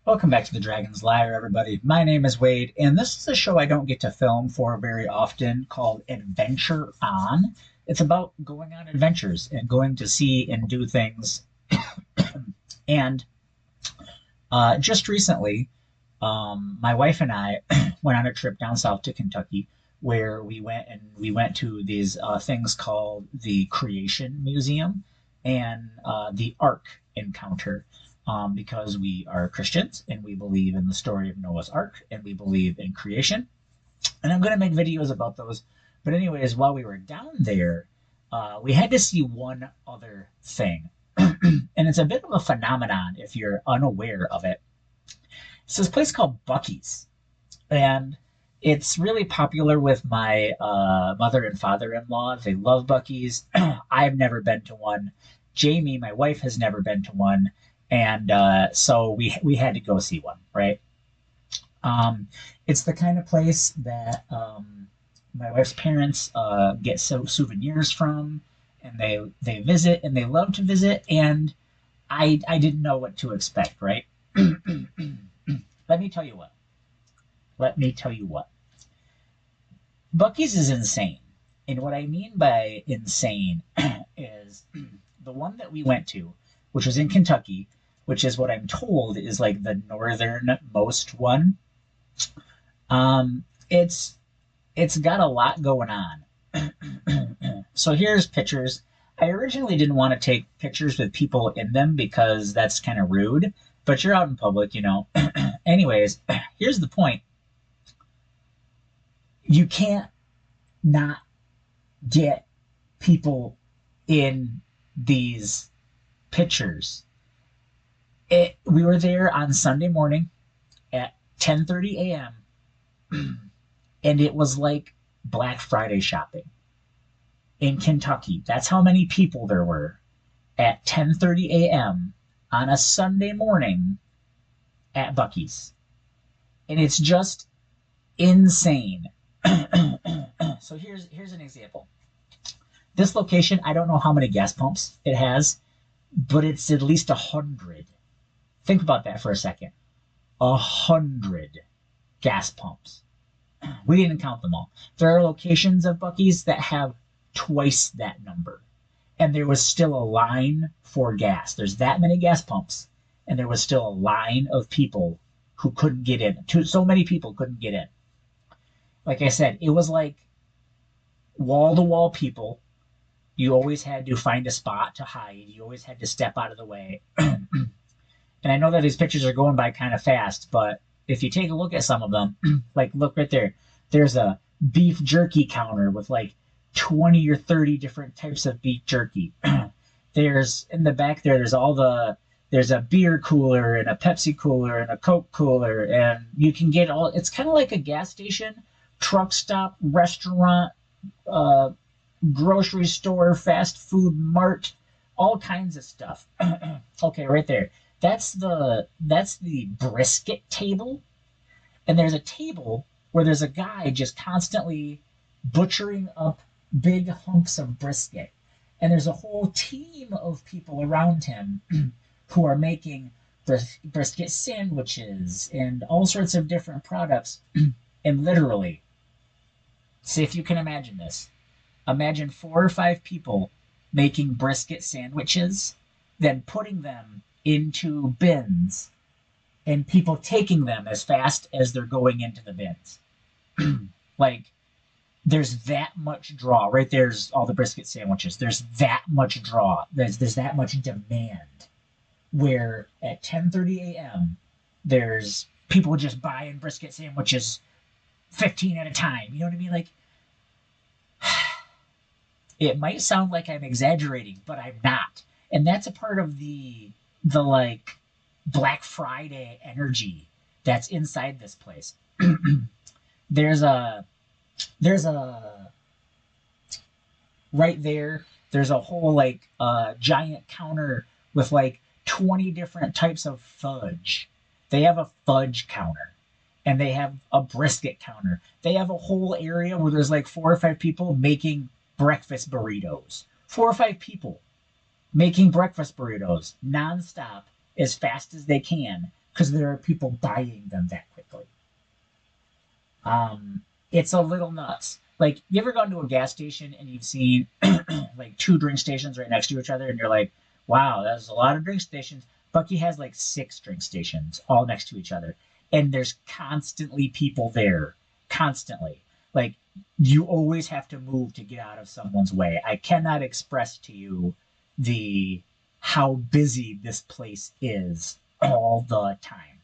Welcome back to the Dragon's Lair, everybody. My name is Wade, and this is a show I don't get to film for very often called Adventure On. It's about going on adventures and going to see and do things. And just recently, my wife and I went on a trip down south to Kentucky where we went to these things called the Creation Museum and the Ark Encounter because we are Christians and we believe in the story of Noah's Ark and we believe in creation. And I'm going to make videos about those. But, anyways, while we were down there, we had to see one other thing. And it's a bit of a phenomenon if you're unaware of it. It's this place called Buc-ees. And it's really popular with my mother and father-in-law. They love Buc-ees. I've never been to one. Jamie, my wife, has never been to one, and so we had to go see one, right? It's the kind of place that my wife's parents get souvenirs from, and they visit and they love to visit, and I didn't know what to expect, right? Let me tell you what. Let me tell you what. Buc-ee's is insane. And what I mean by insane is the one that we went to, which was in Kentucky, which is what I'm told is like the northernmost one. It's got a lot going on. So here's pictures. I originally didn't want to take pictures with people in them because that's kind of rude, but you're out in public, you know. Anyways, here's the point. You can't not get people in these pictures. We were there on Sunday morning at 10:30 a.m. and it was like Black Friday shopping in Kentucky. That's how many people there were at 10:30 a.m. on a Sunday morning at Buc-ee's. And it's just insane. So here's an example. This location, I don't know how many gas pumps it has, but it's at least 100. Think about that for a second. 100 gas pumps. We didn't count them all. There are locations of Buc-ee's that have twice that number. And there was still a line for gas. There's that many gas pumps, and there was still a line of people who couldn't get in. So many people couldn't get in. Like I said, it was like wall-to-wall people. You always had to find a spot to hide. You always had to step out of the way. And I know that these pictures are going by kind of fast, but if you take a look at some of them, like look right there, there's a beef jerky counter with like 20 or 30 different types of beef jerky. There's in the back there's a beer cooler and a Pepsi cooler and a Coke cooler, and you can get it's kind of like a gas station, truck stop, restaurant, grocery store, fast food mart, all kinds of stuff. Okay, right there. That's the brisket table. And there's a table where there's a guy just constantly butchering up big hunks of brisket. And there's a whole team of people around him who are making brisket sandwiches and all sorts of different products. And literally, see if you can imagine this. Imagine 4 or 5 people making brisket sandwiches, then putting them into bins, and people taking them as fast as they're going into the bins. Like, there's that much draw. Right there's all the brisket sandwiches. There's that much draw. There's that much demand. Where at 10:30 a.m. there's people just buying brisket sandwiches 15 at a time. You know what I mean? Like, it might sound like I'm exaggerating, but I'm not. And that's a part of the like Black Friday energy that's inside this place. there's a right there. There's a whole like giant counter with like 20 different types of fudge. They have a fudge counter, and they have a brisket counter. They have a whole area where there's like 4 or 5 people making breakfast burritos. 4 or 5 people making breakfast burritos nonstop as fast as they can because there are people buying them that quickly. It's a little nuts. Like, you ever gone to a gas station and you've seen like two drink stations right next to each other, and you're like, wow, that's a lot of drink stations. Bucky has like six drink stations all next to each other, and there's constantly people there, constantly. Like, you always have to move to get out of someone's way. I cannot express to you the how busy this place is all the time.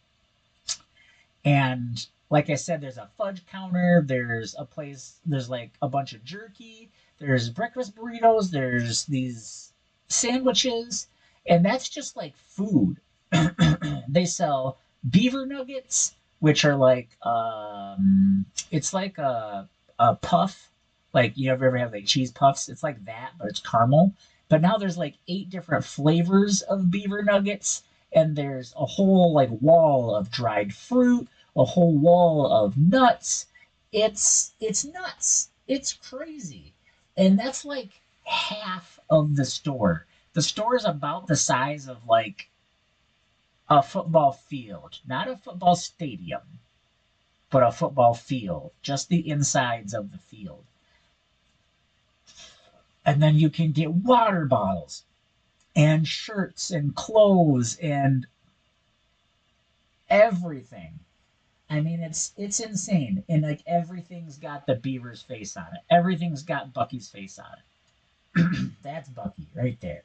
And like I said, there's a fudge counter. There's a place. There's like a bunch of jerky. There's breakfast burritos. There's these sandwiches, and that's just like food. They sell beaver nuggets, which are like it's like a puff. Like, you ever have like cheese puffs? It's like that, but it's caramel. But now there's like eight different flavors of beaver nuggets, and there's a whole like wall of dried fruit, a whole wall of nuts. It's nuts. It's crazy. And that's like half of the store. The store is about the size of like a football field, not a football stadium, but a football field, just the insides of the field. And then you can get water bottles and shirts and clothes and everything. I mean, it's insane, and like everything's got the Beaver's face on it. Everything's got Bucky's face on it. That's Bucky right there.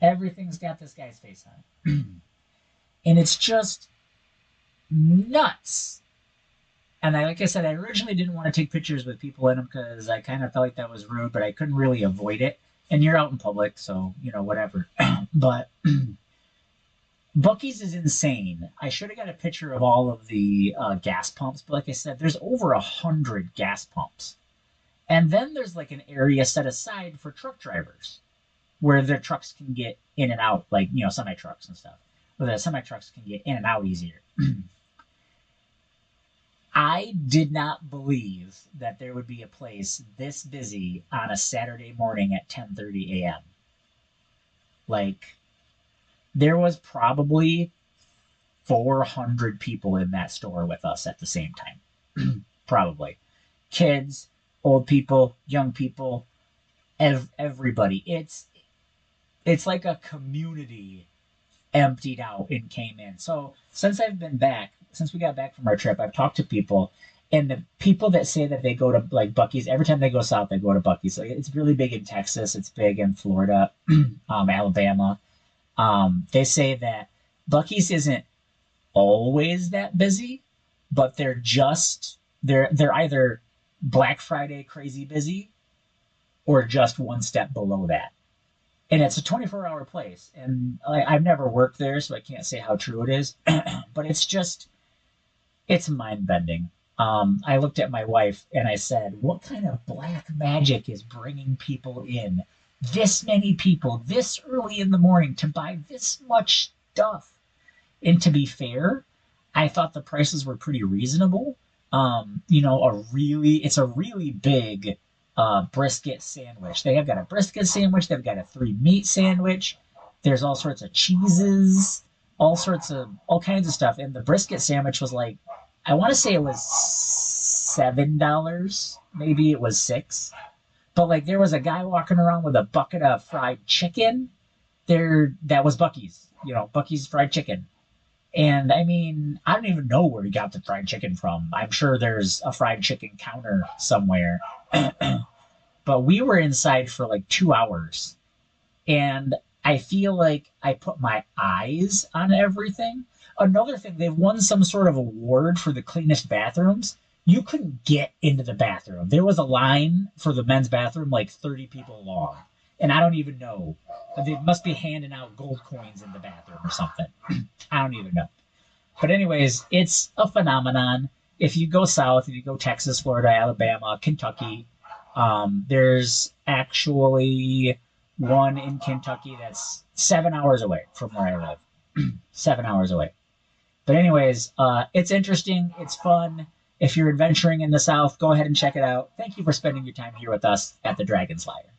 Everything's got this guy's face on it, and it's just nuts. And like I said, I originally didn't want to take pictures with people in them because I kind of felt like that was rude, but I couldn't really avoid it. And you're out in public, so whatever. But Bucky's is insane. I should have got a picture of all of the gas pumps, but like I said, there's over 100 gas pumps. And then there's like an area set aside for truck drivers where their trucks can get in and out, like, semi trucks and stuff, where the semi trucks can get in and out easier. I did not believe that there would be a place this busy on a Saturday morning at 10:30 a.m. Like, there was probably 400 people in that store with us at the same time. Probably. Kids, old people, young people, everybody. It's like a community emptied out and came in. So since we got back from our trip, I've talked to people, and the people that say that they go to like Bucky's every time they go south, they go to Bucky's. So it's really big in Texas. It's big in Florida, Alabama. They say that Bucky's isn't always that busy, but they're either Black Friday crazy busy or just one step below that. And it's a 24-hour place. And I've never worked there, so I can't say how true it is. But it's mind bending. I looked at my wife and I said, what kind of black magic is bringing people in, this many people this early in the morning, to buy this much stuff? And to be fair, I thought the prices were pretty reasonable. It's a really big brisket sandwich. They have got a brisket sandwich. They've got a 3 meat sandwich. There's all sorts of cheeses, all kinds of stuff. And the brisket sandwich was like, I want to say it was $7. Maybe it was 6. But like, there was a guy walking around with a bucket of fried chicken. That was Bucky's. Bucky's fried chicken. And I mean, I don't even know where he got the fried chicken from. I'm sure there's a fried chicken counter somewhere. But we were inside for like 2 hours. And I feel like I put my eyes on everything. Another thing, they've won some sort of award for the cleanest bathrooms. You couldn't get into the bathroom. There was a line for the men's bathroom like 30 people long. And I don't even know. They must be handing out gold coins in the bathroom or something. I don't even know. But anyways, it's a phenomenon. If you go south, if you go Texas, Florida, Alabama, Kentucky, there's actually one in Kentucky that's 7 hours away from where I live. 7 hours away. But anyways, it's interesting. It's fun. If you're adventuring in the South, go ahead and check it out. Thank you for spending your time here with us at the Dragon Slider.